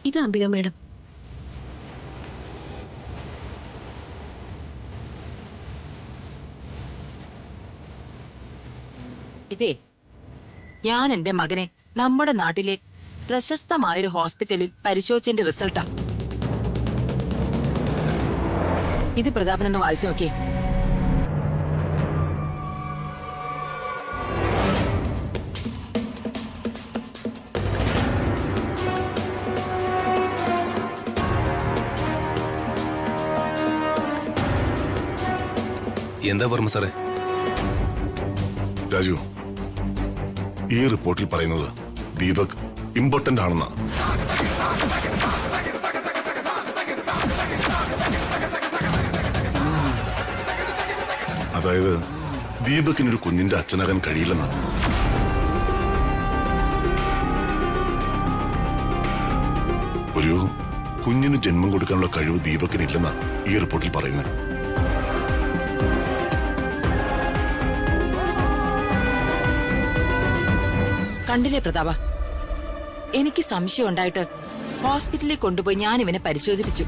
ഇത് അംബിക മേഡം. ഇതേ, ഞാൻ എന്റെ മകനെ നമ്മുടെ നാട്ടിലെ പ്രശസ്തമായൊരു ഹോസ്പിറ്റലിൽ പരിശോധിച്ചതിന്റെ റിസൾട്ടാ. ഇത് പ്രതാപനൊന്ന് വായിച്ചു നോക്കിയേ. എന്താ വർമ്മ സാറേ? രാജു, ഈ റിപ്പോർട്ടിൽ പറയുന്നത് ദീപക് ഇമ്പോർട്ടന്റ് ആണെന്നാ. അതായത് ദീപകിനൊരു കുഞ്ഞിന്റെ അച്ഛനാകാൻ കഴിയില്ലെന്നാ. ഒരു കുഞ്ഞിന് ജന്മം കൊടുക്കാനുള്ള കഴിവ് ദീപകിനില്ലെന്നാ ഈ റിപ്പോർട്ടിൽ പറയുന്നത്. കണ്ടില്ലേ പ്രതാപ, എനിക്ക് സംശയം ഉണ്ടായിട്ട് ഹോസ്പിറ്റലിൽ കൊണ്ടുപോയി ഞാൻ ഇവനെ പരിശോധിപ്പിച്ചു.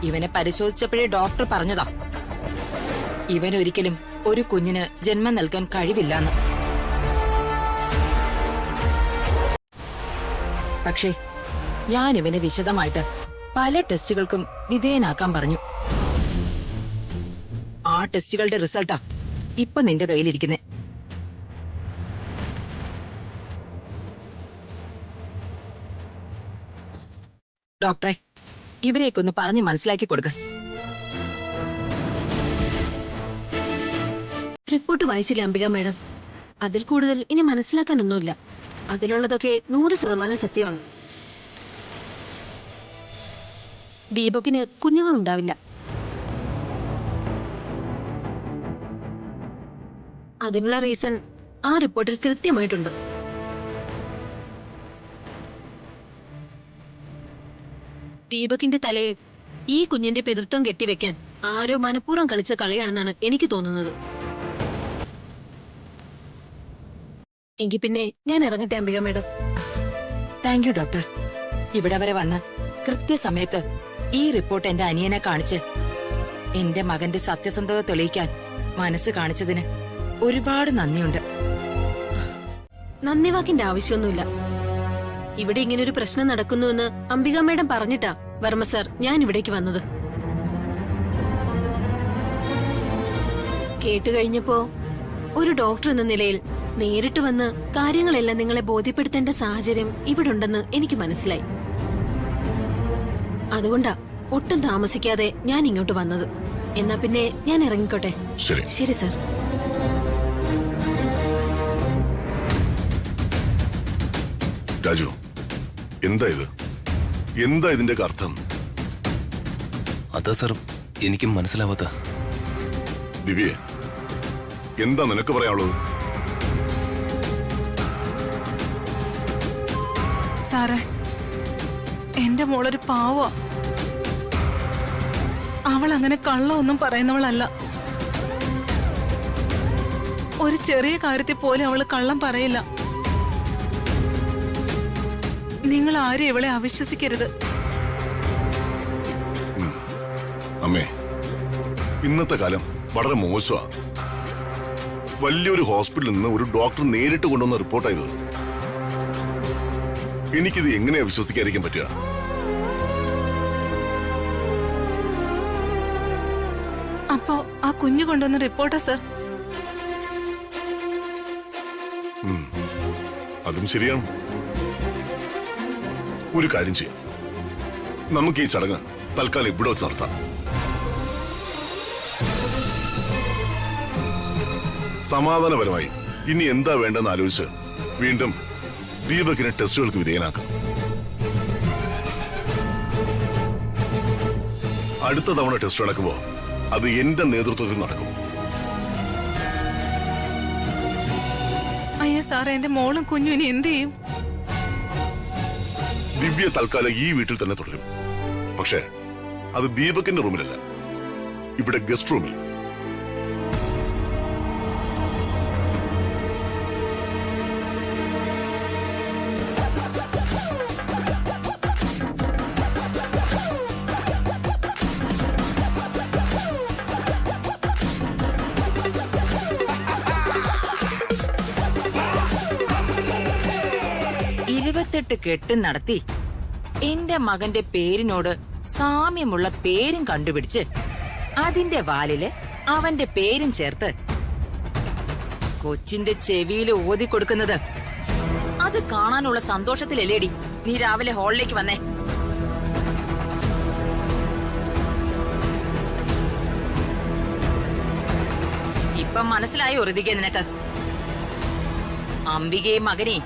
ഇവനെ പരിശോധിച്ചപ്പോഴേ ഡോക്ടർ പറഞ്ഞതാ, ഇവനൊരിക്കലും ഒരു കുഞ്ഞിന് ജന്മം നൽകാൻ കഴിവില്ലെന്ന്. പക്ഷേ ഞാൻ ഇവനെ വിശദമായിട്ട് പല ടെസ്റ്റുകൾക്കും വിധേയനാക്കാൻ പറഞ്ഞു. ആ ടെസ്റ്റുകളുടെ റിസൾട്ടാ ഇപ്പൊ നിന്റെ കയ്യിലിരിക്കുന്നേ. ഡോക്ടറെ, ഇവരെയൊക്കെ ഒന്ന് പറഞ്ഞ് മനസ്സിലാക്കി കൊടുക്ക. റിപ്പോർട്ട് വായിച്ചില്ല അംബിക മേഡം. അതിൽ കൂടുതൽ ഇനി മനസ്സിലാക്കാനൊന്നുമില്ല. അതിലുള്ളതൊക്കെ 100% സത്യമാണ്. ദീപകിന് കുഞ്ഞുങ്ങളുണ്ടാവില്ല. അതിനുള്ള റീസൺ ആ റിപ്പോർട്ടിൽ കൃത്യമായിട്ടുണ്ട്. ദീപകിന്റെ തലയിൽ ഈ കുഞ്ഞിന്റെ പിതൃത്വം കെട്ടിവെക്കാൻ ആരോ മനഃപൂർവ്വം കളിച്ച കളിയാണെന്നാണ് എനിക്ക് തോന്നുന്നത്. എങ്കിൽ പിന്നെ ഞാൻ ഇറങ്ങട്ടെ Ambika madam. Thank you doctor. ഇവിടെ വരെ വന്ന് കൃത്യസമയത്ത് ഈ റിപ്പോർട്ട് എന്റെ അനിയനെ കാണിച്ച് എന്റെ മകന്റെ സത്യസന്ധത തെളിയിക്കാൻ മനസ്സ് കാണിച്ചതിന് ഒരുപാട് നന്ദിയുണ്ട്. നന്ദി വാക്കിന്റെ ആവശ്യമൊന്നുമില്ല. ഇവിടെ ഇങ്ങനൊരു പ്രശ്നം നടക്കുന്നുവെന്ന് അംബിക മേഡം പറഞ്ഞിട്ടാ വർമ്മ സാർ ഞാൻ ഇവിടേക്ക് വന്നത്. കേട്ടു കഴിഞ്ഞപ്പോ ഒരു ഡോക്ടർ എന്ന നിലയിൽ നേരിട്ട് വന്ന് കാര്യങ്ങളെല്ലാം നിങ്ങളെ ബോധ്യപ്പെടുത്തേണ്ട സാഹചര്യം ഇവിടെ ഉണ്ടെന്ന് എനിക്ക് മനസ്സിലായി. അതുകൊണ്ടാ ഒട്ടും താമസിക്കാതെ ഞാൻ ഇങ്ങോട്ട് വന്നത്. എന്നാ പിന്നെ ഞാൻ ഇറങ്ങിക്കോട്ടെ. ശരി സർ. രാജു, എന്താ ഇത്? എന്താ ഇതിന്റെ അർത്ഥം? അതാ സാർ എനിക്കും മനസ്സിലാവാത്ത. ദിവ്യേ, എന്താ നിനക്ക് പറയാനുള്ളത്? സാറേ, എന്റെ മോളൊരു പാവ. അവൾ അങ്ങനെ കള്ളമൊന്നും പറയുന്നവളല്ല. ഒരു ചെറിയ കാര്യത്തിൽ പോലും അവള് കള്ളം പറയില്ല. നിങ്ങൾ ആരും ഇവളെ അവിശ്വസിക്കരുത്. അമ്മേ, ഇന്നത്തെ കാലം വളരെ മോശമാണ്. വലിയൊരു ഹോസ്പിറ്റലിൽ നിന്ന് ഒരു ഡോക്ടർ നേരിട്ട് കൊണ്ടുവന്ന റിപ്പോർട്ടായത്. എനിക്കിത് എങ്ങനെയാ വിശ്വസിക്കാതിരിക്കാൻ പറ്റുക? അപ്പോ ആ കുഞ്ഞു കൊണ്ടുവന്ന റിപ്പോർട്ടാ സർ? അതും ശരിയാണ്. ഒരു കാര്യം ചെയ്യാം, നമുക്ക് ഈ ചടങ്ങ് തൽക്കാലം ഇവിടെ വെച്ച് നടത്താം. സമാധാനപരമായി ഇനി എന്താ വേണ്ടെന്ന് ആലോചിച്ച് വീണ്ടും ദീപകിനെ ടെസ്റ്റുകൾക്ക് വിധേയനാക്കാം. അടുത്ത തവണ ടെസ്റ്റ് നടക്കുമ്പോ അത് എന്റെ നേതൃത്വത്തിൽ നടക്കും. അയ്യ സാറേ, എന്റെ മോളും കുഞ്ഞും ഇനി എന്ത് ചെയ്യും? ദിവ്യ തൽക്കാലം ഈ വീട്ടിൽ തന്നെ തുടരും. പക്ഷേ അത് ദീപകിന്റെ റൂമിലല്ല, ഇവിടെ ഗസ്റ്റ് റൂമിൽ. 28 കെട്ടും നടത്തി എന്റെ മകന്റെ പേരിനോട് സാമ്യമുള്ള പേരും കണ്ടുപിടിച്ച് അതിന്റെ വാലില് അവന്റെ പേരും ചേർത്ത് കൊച്ചിന്റെ ചെവിയിൽ ഓതി കൊടുക്കുന്നത് അത് കാണാനുള്ള സന്തോഷത്തിലല്ലേടി നീ രാവിലെ ഹാളിലേക്ക് വന്നേ? ഇപ്പം മനസ്സിലായോ ഋതികെ നിനക്ക്? അംബികയും മകനെയും